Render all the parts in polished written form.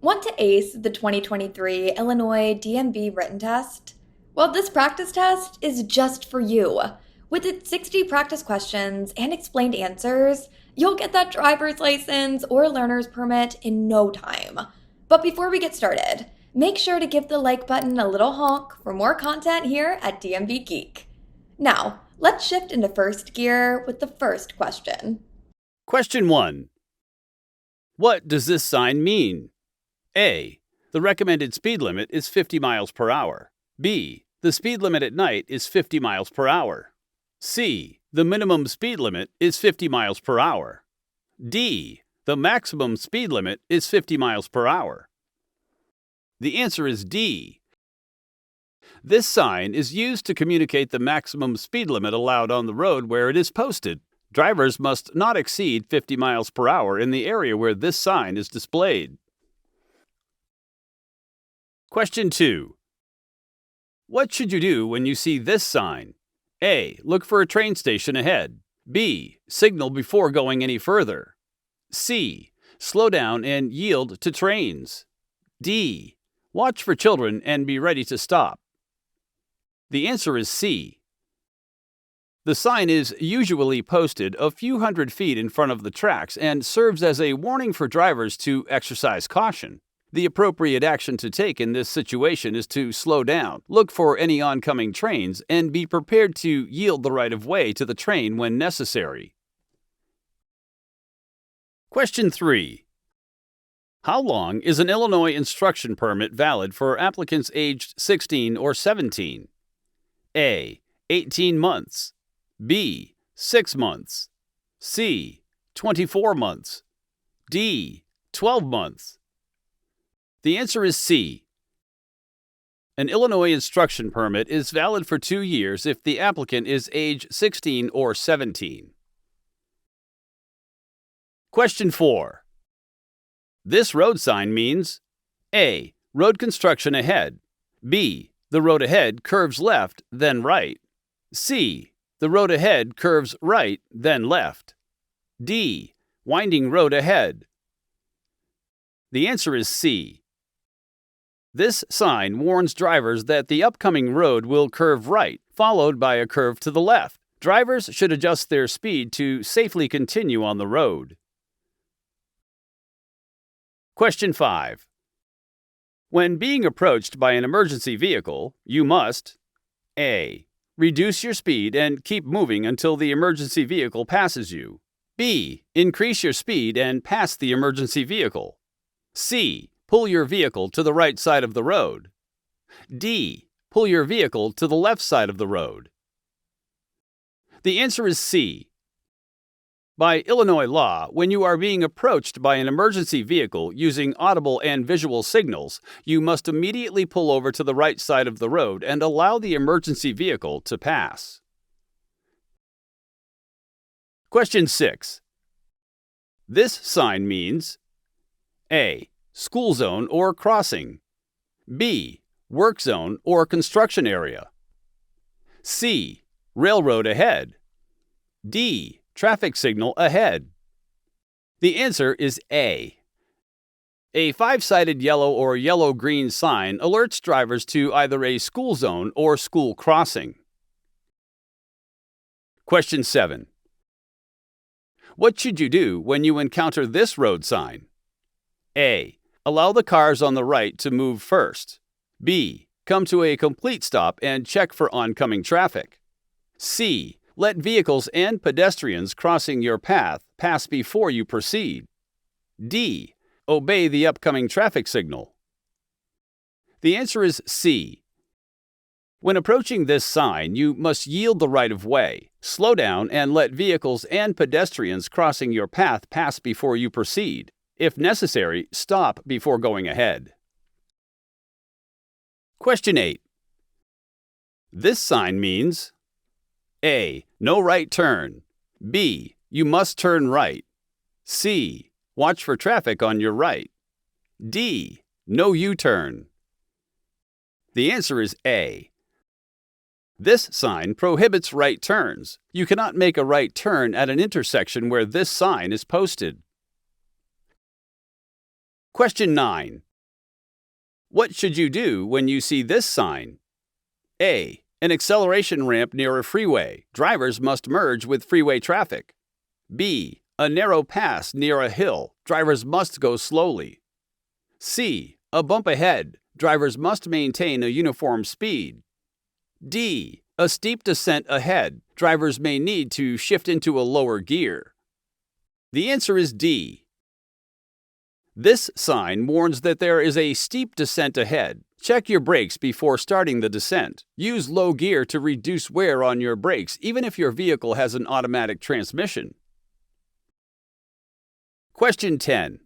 Want to ace the 2023 Illinois DMV written test? Well, this practice test is just for you. With its 60 practice questions and explained answers, you'll get that driver's license or learner's permit in no time. But before we get started, make sure to give the like button a little honk for more content here at DMV Geek. Now, let's shift into first gear with the first question. Question 1. What does this sign mean? A. The recommended speed limit is 50 miles per hour. B. The speed limit at night is 50 miles per hour. C. The minimum speed limit is 50 miles per hour. D. The maximum speed limit is 50 miles per hour. The answer is D. This sign is used to communicate the maximum speed limit allowed on the road where it is posted. Drivers must not exceed 50 miles per hour in the area where this sign is displayed. Question 2. What should you do when you see this sign? A. Look for a train station ahead. B. Signal before going any further. C. Slow down and yield to trains. D. Watch for children and be ready to stop. The answer is C. The sign is usually posted a few hundred feet in front of the tracks and serves as a warning for drivers to exercise caution. The appropriate action to take in this situation is to slow down, look for any oncoming trains, and be prepared to yield the right of way to the train when necessary. Question 3. How long is an Illinois instruction permit valid for applicants aged 16 or 17? A. 18 months. B. 6 months. C. 24 months. D. 12 months. The answer is C. An Illinois instruction permit is valid for 2 years if the applicant is age 16 or 17. Question 4. This road sign means A. Road construction ahead. B. The road ahead curves left, then right. C. The road ahead curves right, then left. D. Winding road ahead. The answer is C. This sign warns drivers that the upcoming road will curve right, followed by a curve to the left. Drivers should adjust their speed to safely continue on the road. Question 5. When being approached by an emergency vehicle, you must A. Reduce your speed and keep moving until the emergency vehicle passes you. B. Increase your speed and pass the emergency vehicle. C. Pull your vehicle to the right side of the road. D. Pull your vehicle to the left side of the road. The answer is C. By Illinois law, when you are being approached by an emergency vehicle using audible and visual signals, you must immediately pull over to the right side of the road and allow the emergency vehicle to pass. Question 6. This sign means A. School zone or crossing. B. Work zone or construction area. C. Railroad ahead. D. Traffic signal ahead. The answer is A. A 5-sided yellow or yellow-green sign alerts drivers to either a school zone or school crossing. Question 7. What should you do when you encounter this road sign? A. Allow the cars on the right to move first. B. Come to a complete stop and check for oncoming traffic. C. Let vehicles and pedestrians crossing your path pass before you proceed. D. Obey the upcoming traffic signal. The answer is C. When approaching this sign, you must yield the right of way, slow down, and let vehicles and pedestrians crossing your path pass before you proceed. If necessary, stop before going ahead. Question 8. This sign means A. No right turn. B. You must turn right. C. Watch for traffic on your right. D. No U-turn. The answer is A. This sign prohibits right turns. You cannot make a right turn at an intersection where this sign is posted. Question 9. What should you do when you see this sign? A. An acceleration ramp near a freeway. Drivers must merge with freeway traffic. B. A narrow pass near a hill. Drivers must go slowly. C. A bump ahead. Drivers must maintain a uniform speed. D. A steep descent ahead. Drivers may need to shift into a lower gear. The answer is D. This sign warns that there is a steep descent ahead. Check your brakes before starting the descent. Use low gear to reduce wear on your brakes, even if your vehicle has an automatic transmission. Question 10.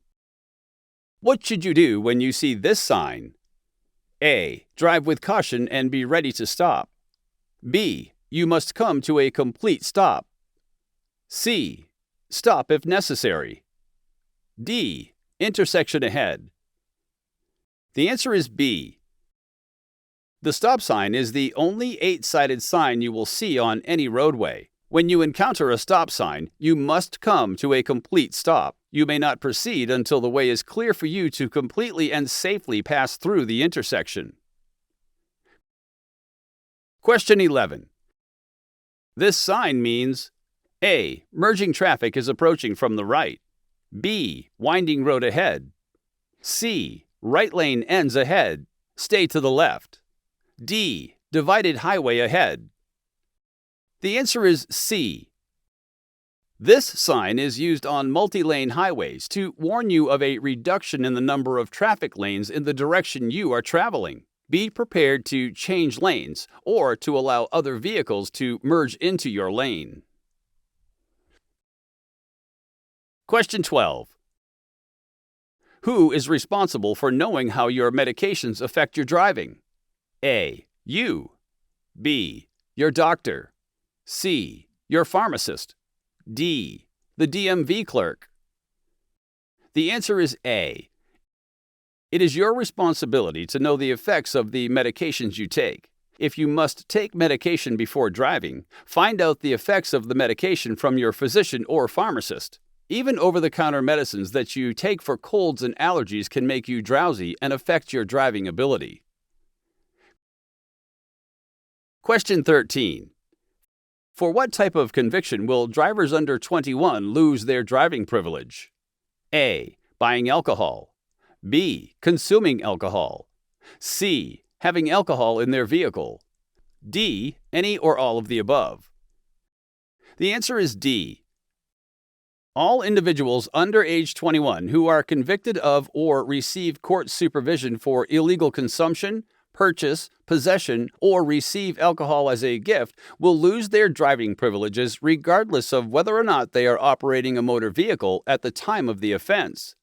What should you do when you see this sign? A. Drive with caution and be ready to stop. B. You must come to a complete stop. C. Stop if necessary. D. Intersection ahead. The answer is B. The stop sign is the only 8-sided sign you will see on any roadway. When you encounter a stop sign, you must come to a complete stop. You may not proceed until the way is clear for you to completely and safely pass through the intersection. Question 11. This sign means A. Merging traffic is approaching from the right. B. Winding road ahead. C. Right lane ends ahead. Stay to the left. D. Divided highway ahead. The answer is C. This sign is used on multi-lane highways to warn you of a reduction in the number of traffic lanes in the direction you are traveling. Be prepared to change lanes or to allow other vehicles to merge into your lane. Question 12. Who is responsible for knowing how your medications affect your driving? A. You. B. Your doctor. C. Your pharmacist. D. The DMV clerk. The answer is A. It is your responsibility to know the effects of the medications you take. If you must take medication before driving, find out the effects of the medication from your physician or pharmacist. Even over-the-counter medicines that you take for colds and allergies can make you drowsy and affect your driving ability. Question 13. For what type of conviction will drivers under 21 lose their driving privilege? A. Buying alcohol. B. Consuming alcohol. C. Having alcohol in their vehicle. D. Any or all of the above. The answer is D. All individuals under age 21 who are convicted of or receive court supervision for illegal consumption, purchase, possession, or receive alcohol as a gift will lose their driving privileges regardless of whether or not they are operating a motor vehicle at the time of the offense.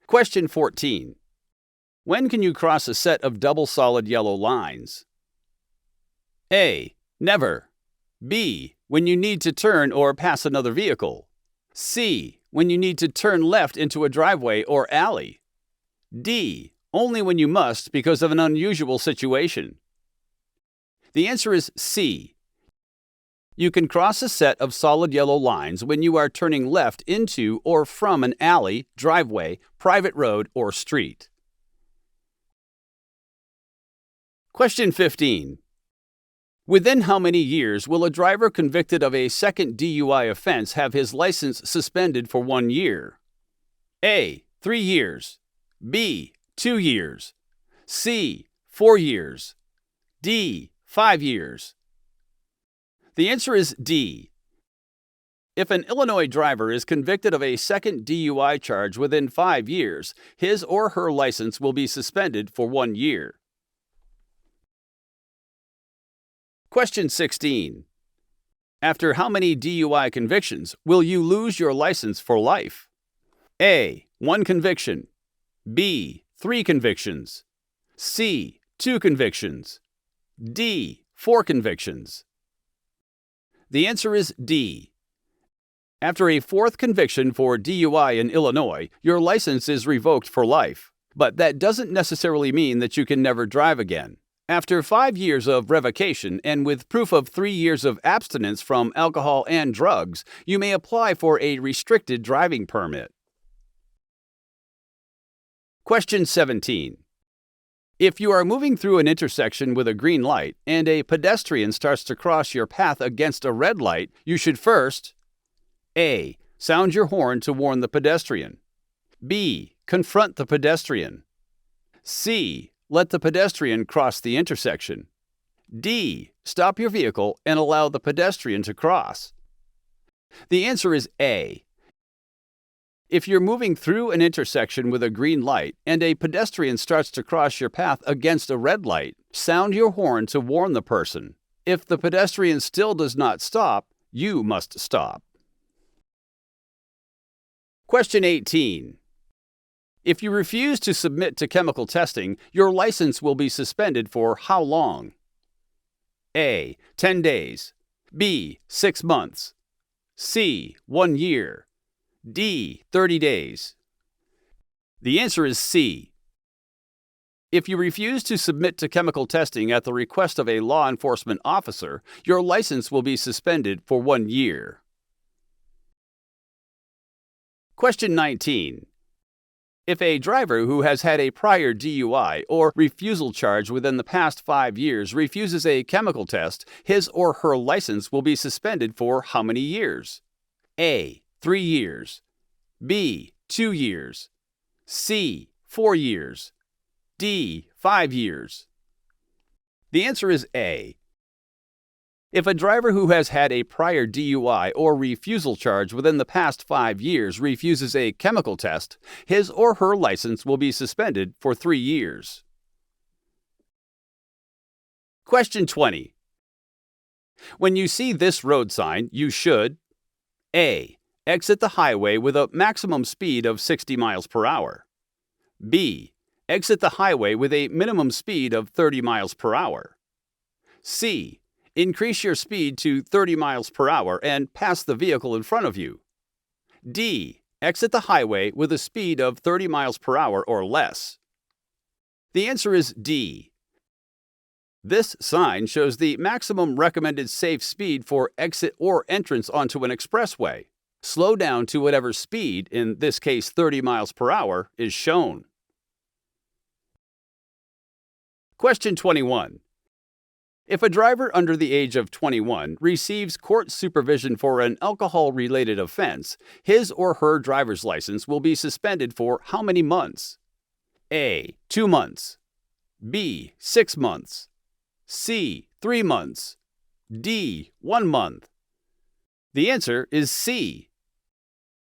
Question 14. When can you cross a set of double solid yellow lines? A. Never. B. When you need to turn or pass another vehicle. C. When you need to turn left into a driveway or alley. D. Only when you must because of an unusual situation. The answer is C. You can cross a set of solid yellow lines when you are turning left into or from an alley, driveway, private road, or street. Question 15. Within how many years will a driver convicted of a second DUI offense have his license suspended for 1 year? A. 3 years. B. 2 years. C. 4 years. D. 5 years. The answer is D. If an Illinois driver is convicted of a second DUI charge within 5 years, his or her license will be suspended for 1 year. Question 16. After how many DUI convictions will you lose your license for life? A. 1 conviction. B. 3 convictions. C. 2 convictions. D. 4 convictions. The answer is D. After a 4th conviction for DUI in Illinois, your license is revoked for life. But that doesn't necessarily mean that you can never drive again. After 5 years of revocation and with proof of 3 years of abstinence from alcohol and drugs, you may apply for a restricted driving permit. Question 17. If you are moving through an intersection with a green light and a pedestrian starts to cross your path against a red light, you should first A. Sound your horn to warn the pedestrian. B. Confront the pedestrian. C. Let the pedestrian cross the intersection. D. Stop your vehicle and allow the pedestrian to cross. The answer is A. If you're moving through an intersection with a green light and a pedestrian starts to cross your path against a red light, sound your horn to warn the person. If the pedestrian still does not stop, you must stop. Question 18. If you refuse to submit to chemical testing, your license will be suspended for how long? A. 10 days. B. 6 months. C. 1 year. D. 30 days. The answer is C. If you refuse to submit to chemical testing at the request of a law enforcement officer, your license will be suspended for 1 year. Question 19. If a driver who has had a prior DUI or refusal charge within the past 5 years refuses a chemical test, his or her license will be suspended for how many years? A. 3 years. B. 2 years. C. 4 years. D. 5 years. The answer is A. If a driver who has had a prior DUI or refusal charge within the past 5 years refuses a chemical test, his or her license will be suspended for 3 years. Question 20. When you see this road sign, you should A. Exit the highway with a maximum speed of 60 miles per hour. B. Exit the highway with a minimum speed of 30 miles per hour. C. Increase your speed to 30 miles per hour and pass the vehicle in front of you. D. Exit the highway with a speed of 30 miles per hour or less. The answer is D. This sign shows the maximum recommended safe speed for exit or entrance onto an expressway. Slow down to whatever speed, in this case 30 miles per hour, is shown. Question 21. If a driver under the age of 21 receives court supervision for an alcohol-related offense, his or her driver's license will be suspended for how many months? A. 2 months. B. 6 months. C. 3 months. D. 1 month. The answer is C.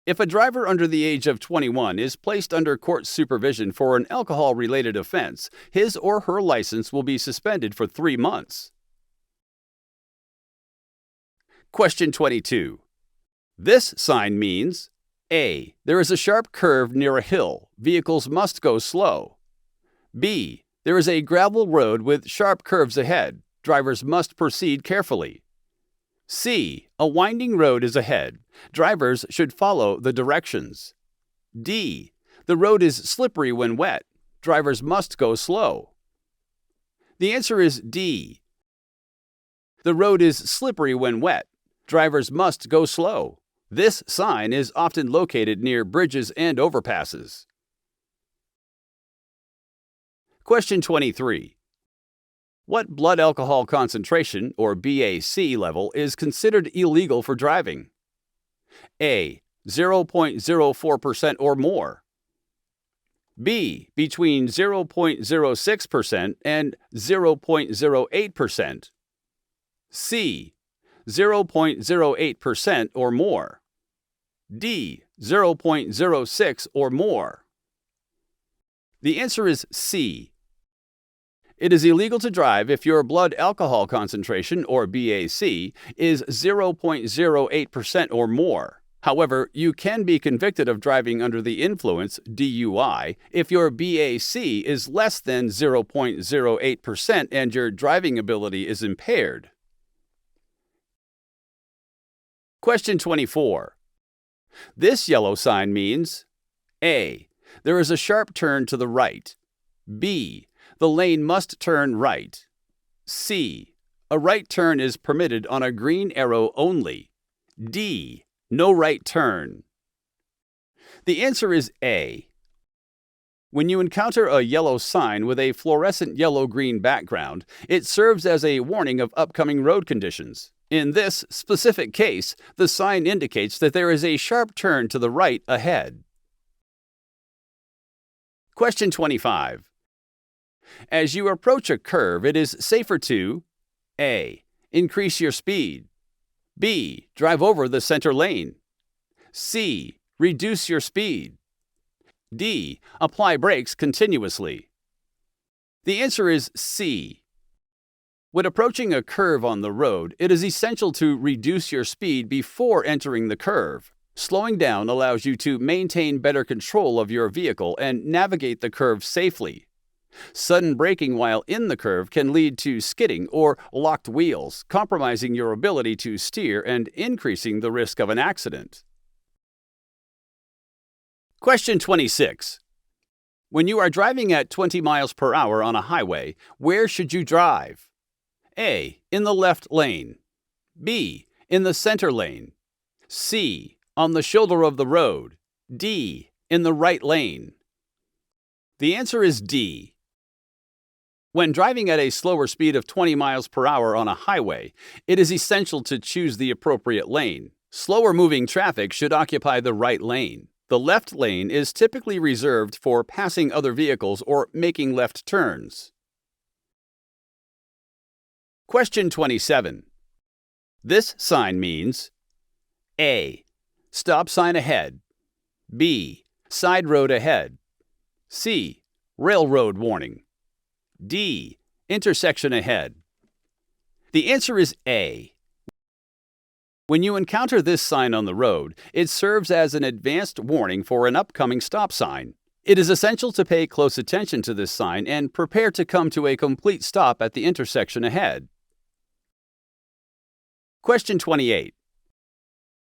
If a driver under the age of 21 is placed under court supervision for an alcohol-related offense, his or her license will be suspended for 3 months. Question 22. This sign means A. There is a sharp curve near a hill. Vehicles must go slow. B. There is a gravel road with sharp curves ahead. Drivers must proceed carefully. C. A winding road is ahead. Drivers should follow the directions. D. The road is slippery when wet. Drivers must go slow. The answer is D. The road is slippery when wet. Drivers must go slow. This sign is often located near bridges and overpasses. Question 23. What blood alcohol concentration, or BAC level, is considered illegal for driving? A. 0.04% or more. B. Between 0.06% and 0.08%. C. 0.08% or more. D. 0.06 or more. The answer is C. It is illegal to drive if your blood alcohol concentration, or BAC, is 0.08% or more. However, you can be convicted of driving under the influence, DUI, if your BAC is less than 0.08% and your driving ability is impaired. Question 24. This yellow sign means A. There is a sharp turn to the right. B. The lane must turn right. C. A right turn is permitted on a green arrow only. D. No right turn. The answer is A. When you encounter a yellow sign with a fluorescent yellow-green background, it serves as a warning of upcoming road conditions. In this specific case, the sign indicates that there is a sharp turn to the right ahead. Question 25. As you approach a curve, it is safer to A. Increase your speed. B. Drive over the center lane. C. Reduce your speed. D. Apply brakes continuously. The answer is C. When approaching a curve on the road, it is essential to reduce your speed before entering the curve. Slowing down allows you to maintain better control of your vehicle and navigate the curve safely. Sudden braking while in the curve can lead to skidding or locked wheels, compromising your ability to steer and increasing the risk of an accident. Question 26. When you are driving at 20 miles per hour on a highway, where should you drive? A. In the left lane. B. In the center lane. C. On the shoulder of the road. D. In the right lane. The answer is D. When driving at a slower speed of 20 miles per hour on a highway, it is essential to choose the appropriate lane. Slower moving traffic should occupy the right lane. The left lane is typically reserved for passing other vehicles or making left turns. Question 27. This sign means A. Stop sign ahead. B. Side road ahead. C. Railroad warning. D. Intersection ahead. The answer is A. When you encounter this sign on the road, it serves as an advanced warning for an upcoming stop sign. It is essential to pay close attention to this sign and prepare to come to a complete stop at the intersection ahead. Question 28.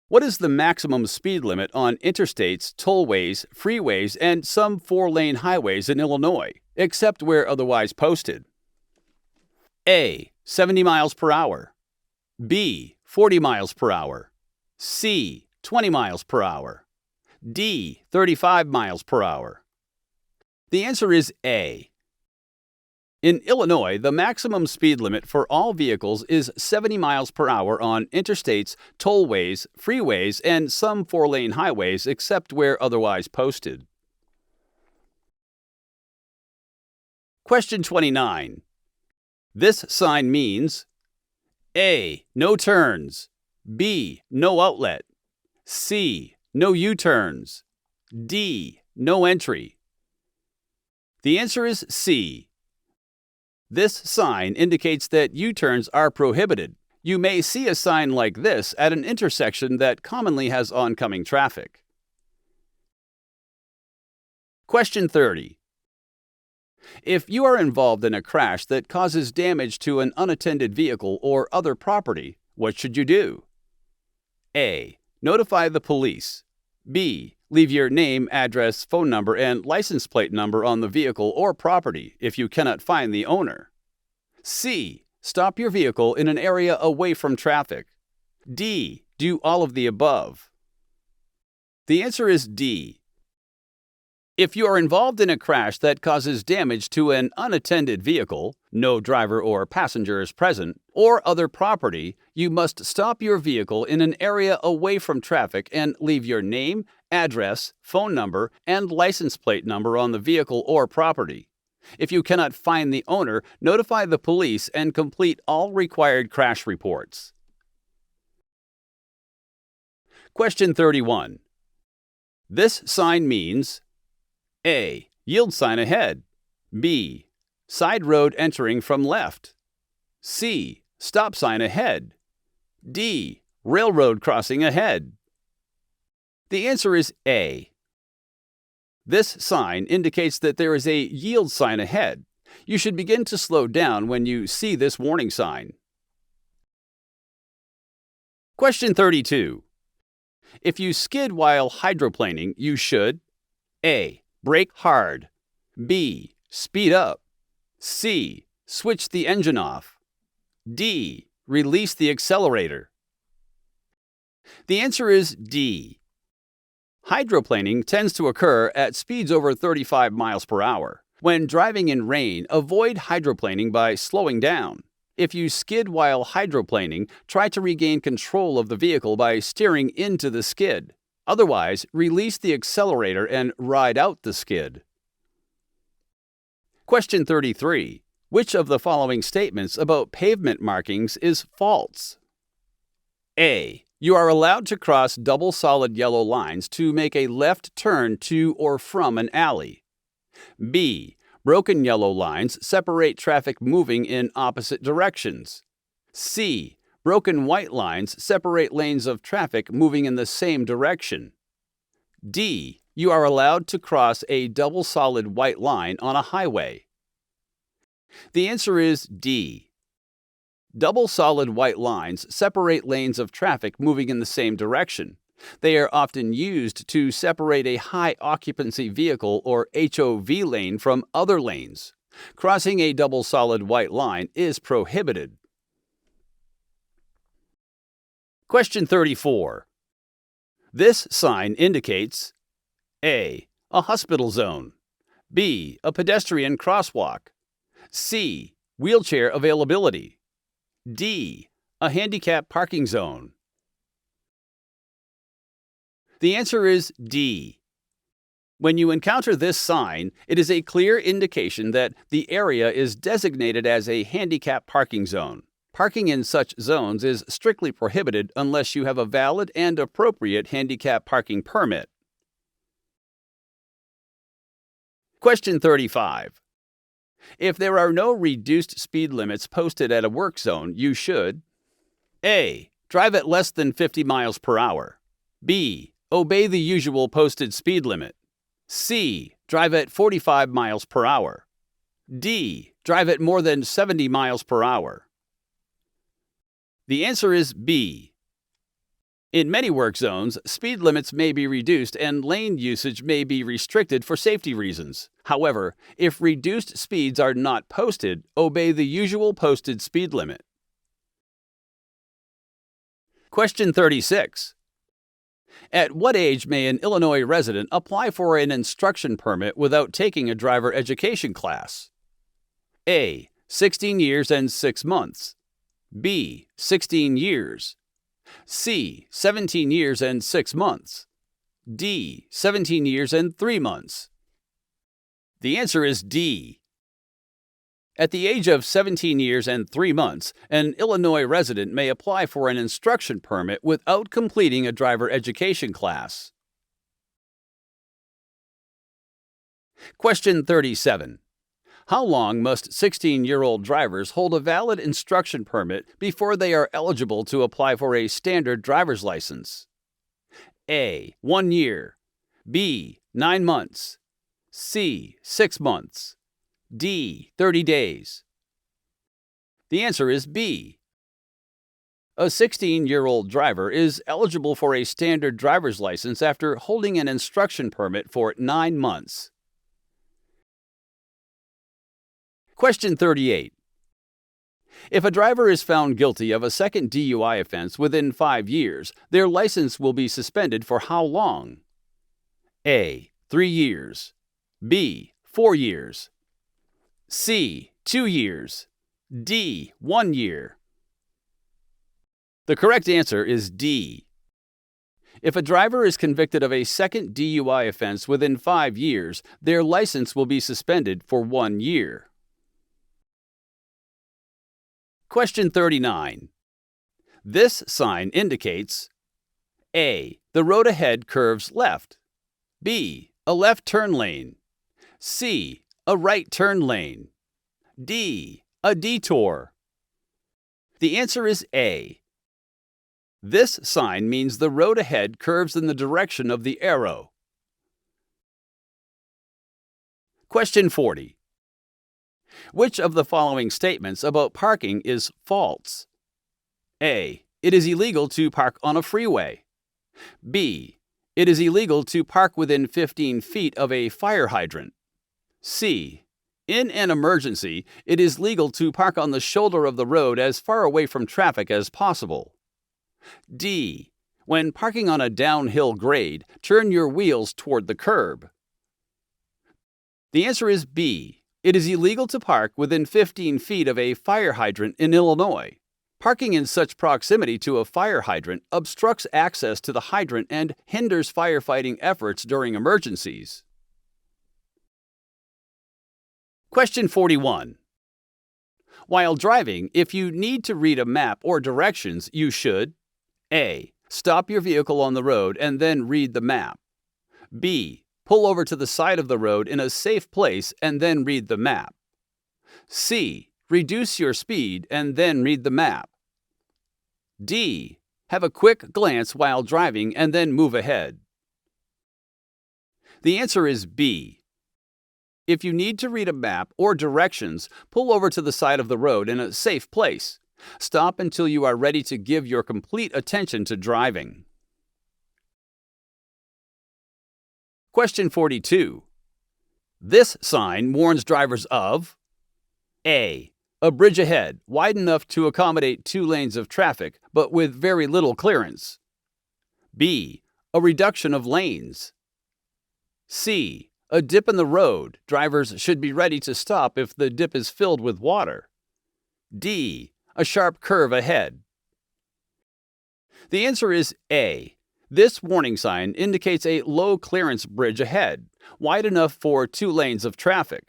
What is the maximum speed limit on interstates, tollways, freeways, and some 4-lane highways in Illinois, except where otherwise posted? A. 70 miles per hour. B. 40 miles per hour. C. 20 miles per hour. D. 35 miles per hour. The answer is A. In Illinois, the maximum speed limit for all vehicles is 70 miles per hour on interstates, tollways, freeways, and some 4-lane highways except where otherwise posted. Question 29. This sign means A. No turns. B. No outlet. C. No U-turns. D. No entry. The answer is C. This sign indicates that U-turns are prohibited. You may see a sign like this at an intersection that commonly has oncoming traffic. Question 30. If you are involved in a crash that causes damage to an unattended vehicle or other property, what should you do? A. Notify the police. B. Leave your name, address, phone number, and license plate number on the vehicle or property if you cannot find the owner. C. Stop your vehicle in an area away from traffic. D. Do all of the above. The answer is D. If you are involved in a crash that causes damage to an unattended vehicle, no driver or passenger is present, or other property, you must stop your vehicle in an area away from traffic and leave your name, address, phone number, and license plate number on the vehicle or property. If you cannot find the owner, notify the police and complete all required crash reports. Question 31. This sign means A. Yield sign ahead. B. Side road entering from left. C. Stop sign ahead. D. Railroad crossing ahead. The answer is A. This sign indicates that there is a yield sign ahead. You should begin to slow down when you see this warning sign. Question 32. If you skid while hydroplaning, you should A. Brake hard. B. Speed up. C. Switch the engine off. D. Release the accelerator. The answer is D. Hydroplaning tends to occur at speeds over 35 miles per hour. When driving in rain, avoid hydroplaning by slowing down. If you skid while hydroplaning, try to regain control of the vehicle by steering into the skid. Otherwise, release the accelerator and ride out the skid. Question 33. Which of the following statements about pavement markings is false? A. You are allowed to cross double solid yellow lines to make a left turn to or from an alley. B. Broken yellow lines separate traffic moving in opposite directions. C. Broken white lines separate lanes of traffic moving in the same direction. D. You are allowed to cross a double solid white line on a highway. The answer is D. Double solid white lines separate lanes of traffic moving in the same direction. They are often used to separate a high occupancy vehicle or HOV lane from other lanes. Crossing a double solid white line is prohibited. Question 34. This sign indicates A. A hospital zone. B. A pedestrian crosswalk. C. Wheelchair availability. D. A handicap parking zone. The answer is D. When you encounter this sign, it is a clear indication that the area is designated as a handicap parking zone. Parking in such zones is strictly prohibited unless you have a valid and appropriate handicap parking permit. Question 35. If there are no reduced speed limits posted at a work zone, you should A. Drive at less than 50 miles per hour. B. Obey the usual posted speed limit. C. Drive at 45 miles per hour. D. Drive at more than 70 miles per hour. The answer is B. In many work zones, speed limits may be reduced and lane usage may be restricted for safety reasons. However, if reduced speeds are not posted, obey the usual posted speed limit. Question 36. At what age may an Illinois resident apply for an instruction permit without taking a driver education class? A. 16 years and 6 months. B. 16 years. C. 17 years and 6 months. D. 17 years and 3 months. The answer is D. At the age of 17 years and 3 months, an Illinois resident may apply for an instruction permit without completing a driver education class. Question 37. How long must 16-year-old drivers hold a valid instruction permit before they are eligible to apply for a standard driver's license? A. 1 year. B. 9 months. C. 6 months. D. 30 days. The answer is B. A 16-year-old driver is eligible for a standard driver's license after holding an instruction permit for 9 months. Question 38. If a driver is found guilty of a second DUI offense within 5 years, their license will be suspended for how long? A. 3 years. B. 4 years. C. 2 years. D. 1 year. The correct answer is D. If a driver is convicted of a second DUI offense within 5 years, their license will be suspended for 1 year. Question 39. This sign indicates A. The road ahead curves left. B. A left turn lane. C. A right turn lane. D. A detour. The answer is A. This sign means the road ahead curves in the direction of the arrow. Question 40. Which of the following statements about parking is false? A. It is illegal to park on a freeway. B. It is illegal to park within 15 feet of a fire hydrant. C. In an emergency, it is legal to park on the shoulder of the road as far away from traffic as possible. D. When parking on a downhill grade, turn your wheels toward the curb. The answer is B. It is illegal to park within 15 feet of a fire hydrant in Illinois. Parking in such proximity to a fire hydrant obstructs access to the hydrant and hinders firefighting efforts during emergencies. Question 41. While driving, if you need to read a map or directions, you should A. Stop your vehicle on the road and then read the map. B. Pull over to the side of the road in a safe place and then read the map. C. Reduce your speed and then read the map. D. Have a quick glance while driving and then move ahead. The answer is B. If you need to read a map or directions, pull over to the side of the road in a safe place. Stop until you are ready to give your complete attention to driving. Question 42. This sign warns drivers of A. A bridge ahead, wide enough to accommodate 2 lanes of traffic, but with very little clearance. B. A reduction of lanes. C. A dip in the road. Drivers should be ready to stop if the dip is filled with water. D. A sharp curve ahead. The answer is A. This warning sign indicates a low clearance bridge ahead, wide enough for 2 lanes of traffic.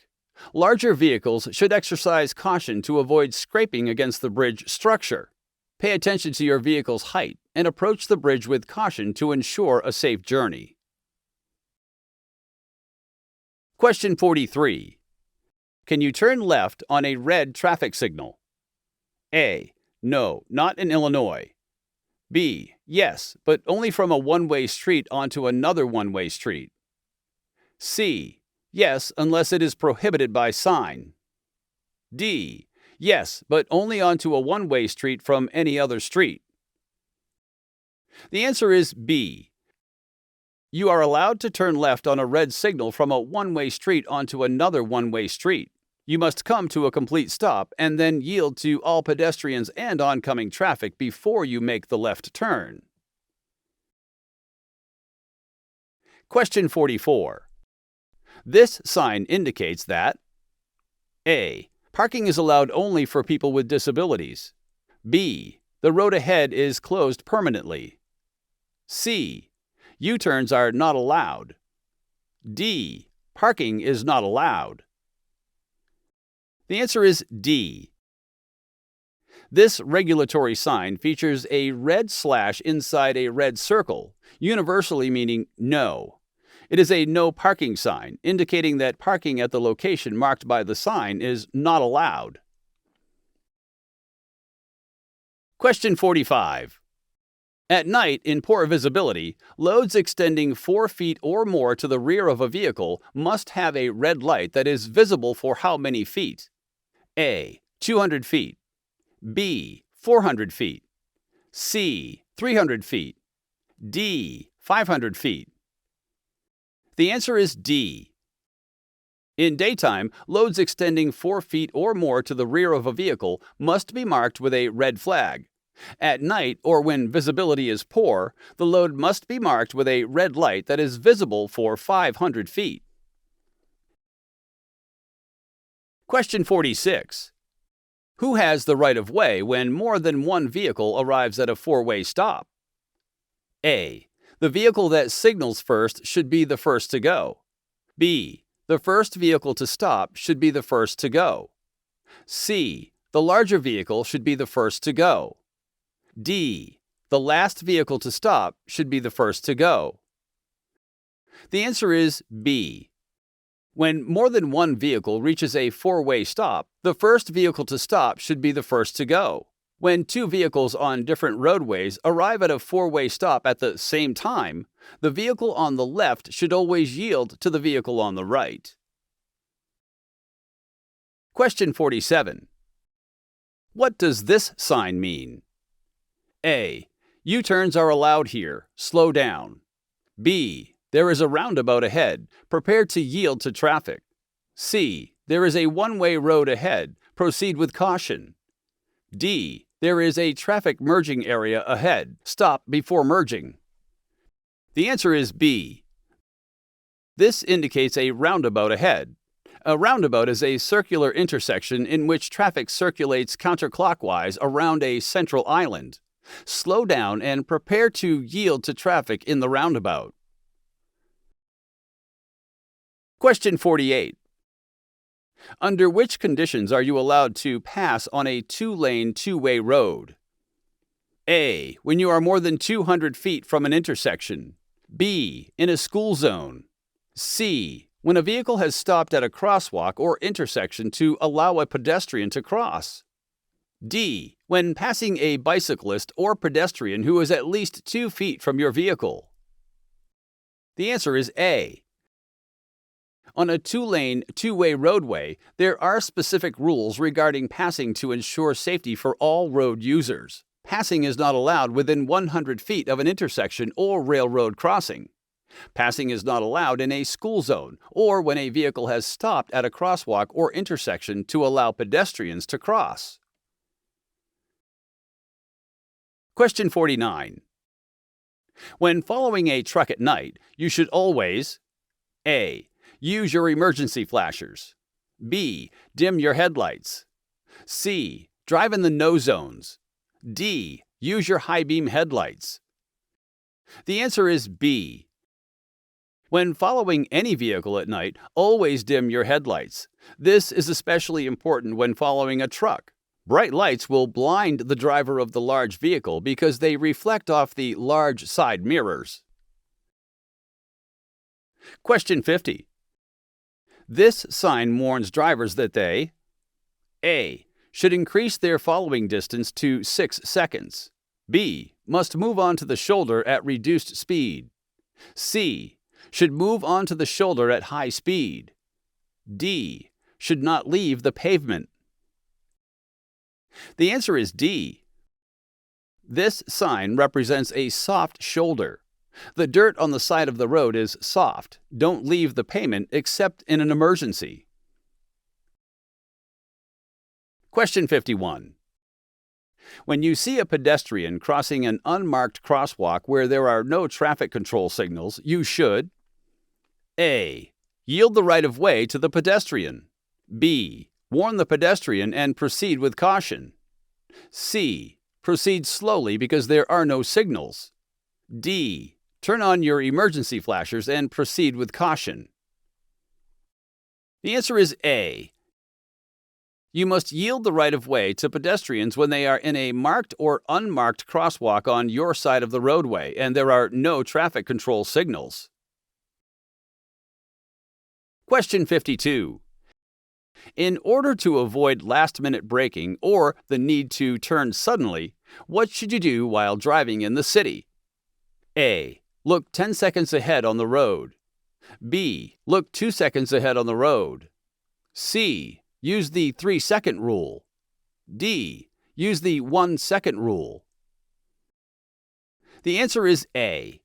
Larger vehicles should exercise caution to avoid scraping against the bridge structure. Pay attention to your vehicle's height and approach the bridge with caution to ensure a safe journey. Question 43. Can you turn left on a red traffic signal? A. No, not in Illinois. B. Yes, but only from a one-way street onto another one-way street. C. Yes, unless it is prohibited by sign. D. Yes, but only onto a one-way street from any other street. The answer is B. You are allowed to turn left on a red signal from a one-way street onto another one-way street. You must come to a complete stop and then yield to all pedestrians and oncoming traffic before you make the left turn. Question 44. This sign indicates that A. Parking is allowed only for people with disabilities. B. The road ahead is closed permanently. C. U-turns are not allowed. D. Parking is not allowed. The answer is D. This regulatory sign features a red slash inside a red circle, universally meaning no. It is a no parking sign, indicating that parking at the location marked by the sign is not allowed. Question 45. At night, in poor visibility, loads extending 4 feet or more to the rear of a vehicle must have a red light that is visible for how many feet? A. 200 feet. B. 400 feet. C. 300 feet. D. 500 feet. The answer is D. In daytime, loads extending 4 feet or more to the rear of a vehicle must be marked with a red flag. At night, or when visibility is poor, the load must be marked with a red light that is visible for 500 feet. Question 46. Who has the right of way when more than one vehicle arrives at a 4-way stop? A. The vehicle that signals first should be the first to go. B. The first vehicle to stop should be the first to go. C. The larger vehicle should be the first to go. D. The last vehicle to stop should be the first to go. The answer is B. When more than one vehicle reaches a 4-way stop, the first vehicle to stop should be the first to go. When 2 vehicles on different roadways arrive at a 4-way stop at the same time, the vehicle on the left should always yield to the vehicle on the right. Question 47. What does this sign mean? A. U-turns are allowed here. Slow down. B. There is a roundabout ahead. Prepare to yield to traffic. C. There is a one-way road ahead. Proceed with caution. D. There is a traffic merging area ahead. Stop before merging. The answer is B. This indicates a roundabout ahead. A roundabout is a circular intersection in which traffic circulates counterclockwise around a central island. Slow down and prepare to yield to traffic in the roundabout. Question 48. Under which conditions are you allowed to pass on a two-lane, two-way road? A. When you are more than 200 feet from an intersection. B. In a school zone. C. When a vehicle has stopped at a crosswalk or intersection to allow a pedestrian to cross. D. When passing a bicyclist or pedestrian who is at least 2 feet from your vehicle. The answer is A. On a two-lane, two-way roadway, there are specific rules regarding passing to ensure safety for all road users. Passing is not allowed within 100 feet of an intersection or railroad crossing. Passing is not allowed in a school zone or when a vehicle has stopped at a crosswalk or intersection to allow pedestrians to cross. Question 49. When following a truck at night, you should always A. Use your emergency flashers. B. Dim your headlights. C. Drive in the no zones. D. Use your high beam headlights. The answer is B. When following any vehicle at night, always dim your headlights. This is especially important when following a truck. Bright lights will blind the driver of the large vehicle because they reflect off the large side mirrors. Question 50. This sign warns drivers that they A. Should increase their following distance to 6 seconds. B. Must move onto the shoulder at reduced speed. C. Should move onto the shoulder at high speed. D. Should not leave the pavement. The answer is D. This sign represents a soft shoulder. The dirt on the side of the road is soft. Don't leave the pavement except in an emergency. Question 51. When you see a pedestrian crossing an unmarked crosswalk where there are no traffic control signals, you should A. Yield the right of way to the pedestrian. B. Warn the pedestrian and proceed with caution. C. Proceed slowly because there are no signals. D. Turn on your emergency flashers and proceed with caution. The answer is A. You must yield the right of way to pedestrians when they are in a marked or unmarked crosswalk on your side of the roadway and there are no traffic control signals. Question 52. In order to avoid last-minute braking or the need to turn suddenly, what should you do while driving in the city? A. Look 10 seconds ahead on the road. B. Look 2 seconds ahead on the road. C. Use the 3-second rule. D. Use the 1-second rule. The answer is A.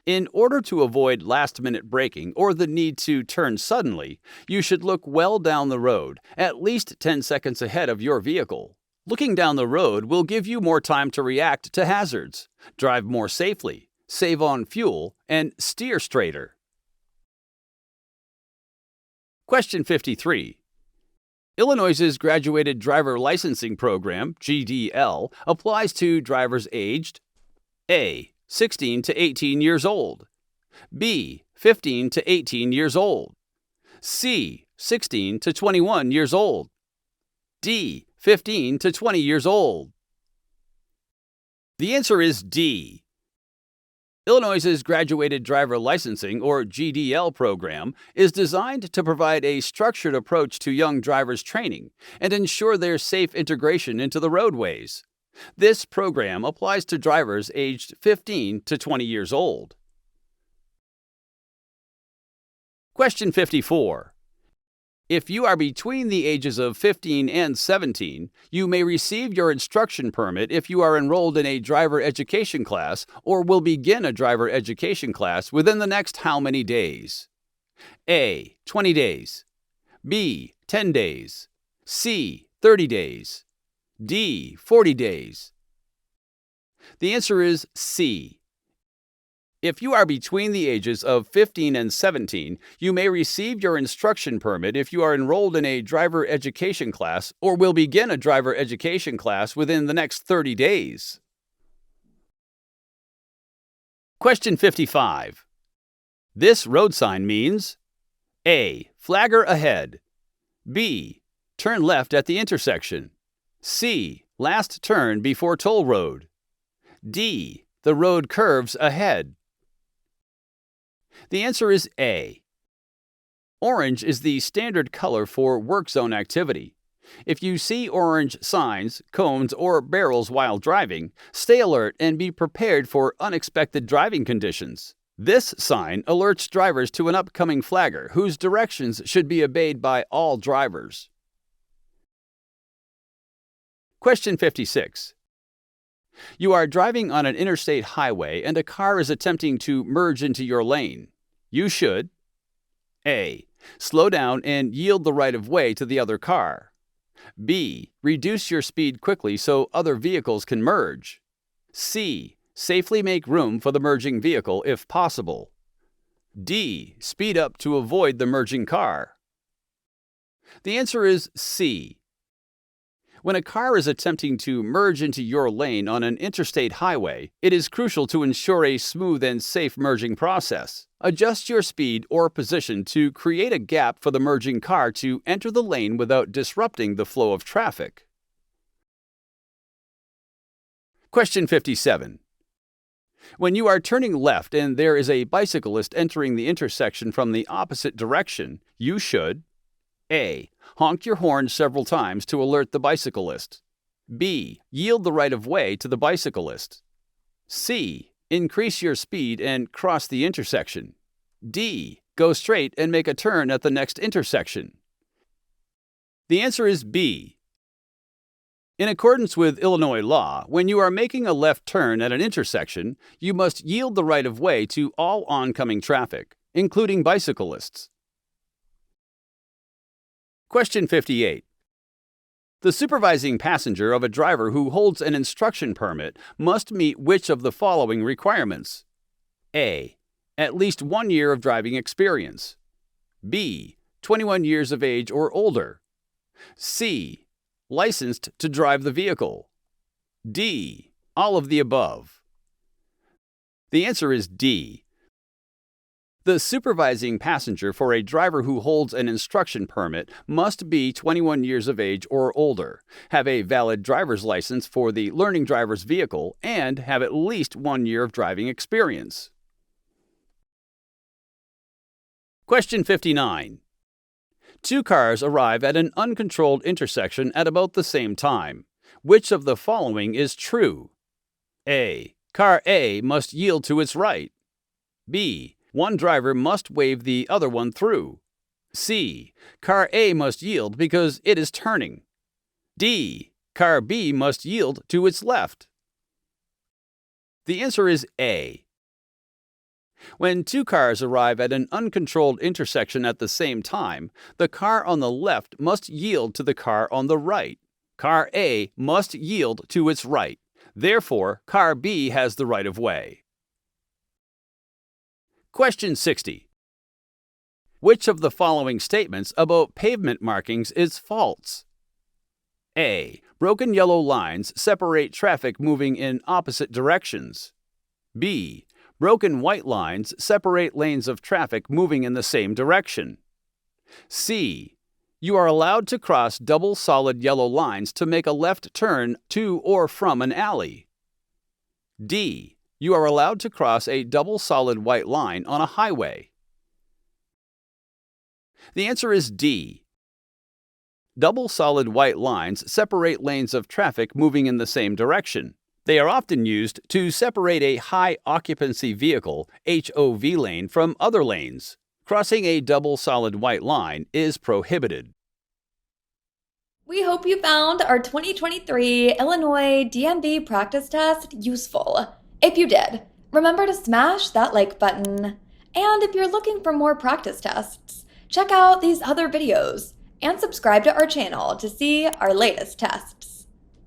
In order to avoid last-minute braking or the need to turn suddenly, you should look well down the road, at least 10 seconds ahead of your vehicle. Looking down the road will give you more time to react to hazards, drive more safely, save on fuel, and steer straighter. Question 53. Illinois' Graduated Driver Licensing Program, GDL, applies to drivers aged A. 16 to 18 years old. B. 15 to 18 years old. C. 16 to 21 years old. D. 15 to 20 years old. The answer is D. Illinois' Graduated Driver Licensing, or GDL program, is designed to provide a structured approach to young drivers' training and ensure their safe integration into the roadways. This program applies to drivers aged 15 to 20 years old. Question 54. If you are between the ages of 15 and 17, you may receive your instruction permit if you are enrolled in a driver education class or will begin a driver education class within the next how many days? A. 20 days. B. 10 days. C. 30 days. D. 40 days. The answer is C. If you are between the ages of 15 and 17, you may receive your instruction permit if you are enrolled in a driver education class or will begin a driver education class within the next 30 days. Question 55. This road sign means A. Flagger ahead. B. Turn left at the intersection. C. Last turn before toll road. D. The road curves ahead. The answer is A. Orange is the standard color for work zone activity. If you see orange signs, cones, or barrels while driving, stay alert and be prepared for unexpected driving conditions. This sign alerts drivers to an upcoming flagger whose directions should be obeyed by all drivers. Question 56. You are driving on an interstate highway and a car is attempting to merge into your lane. You should A. Slow down and yield the right-of-way to the other car. B. Reduce your speed quickly so other vehicles can merge. C. Safely make room for the merging vehicle if possible. D. Speed up to avoid the merging car. The answer is C. When a car is attempting to merge into your lane on an interstate highway, it is crucial to ensure a smooth and safe merging process. Adjust your speed or position to create a gap for the merging car to enter the lane without disrupting the flow of traffic. Question 57. When you are turning left and there is a bicyclist entering the intersection from the opposite direction, you should A. Honk your horn several times to alert the bicyclist. B. Yield the right-of-way to the bicyclist. C. Increase your speed and cross the intersection. D. Go straight and make a turn at the next intersection. The answer is B. In accordance with Illinois law, when you are making a left turn at an intersection, you must yield the right-of-way to all oncoming traffic, including bicyclists. Question 58. The supervising passenger of a driver who holds an instruction permit must meet which of the following requirements? A. At least 1 year of driving experience. B. 21 years of age or older. C. Licensed to drive the vehicle. D. All of the above. The answer is D. The supervising passenger for a driver who holds an instruction permit must be 21 years of age or older, have a valid driver's license for the learning driver's vehicle, and have at least 1 year of driving experience. Question 59. Two cars arrive at an uncontrolled intersection at about the same time. Which of the following is true? A. Car A must yield to its right. B. One driver must wave the other one through. C. Car A must yield because it is turning. D. Car B must yield to its left. The answer is A. When two cars arrive at an uncontrolled intersection at the same time, the car on the left must yield to the car on the right. Car A must yield to its right. Therefore, car B has the right of way. Question 60. Which of the following statements about pavement markings is false? A. Broken yellow lines separate traffic moving in opposite directions. B. Broken white lines separate lanes of traffic moving in the same direction. C. You are allowed to cross double solid yellow lines to make a left turn to or from an alley. D. You are allowed to cross a double solid white line on a highway. The answer is D. Double solid white lines separate lanes of traffic moving in the same direction. They are often used to separate a high occupancy vehicle HOV lane from other lanes. Crossing a double solid white line is prohibited. We hope you found our 2023 Illinois DMV practice test useful. If you did, remember to smash that like button. And if you're looking for more practice tests, check out these other videos and subscribe to our channel to see our latest tests.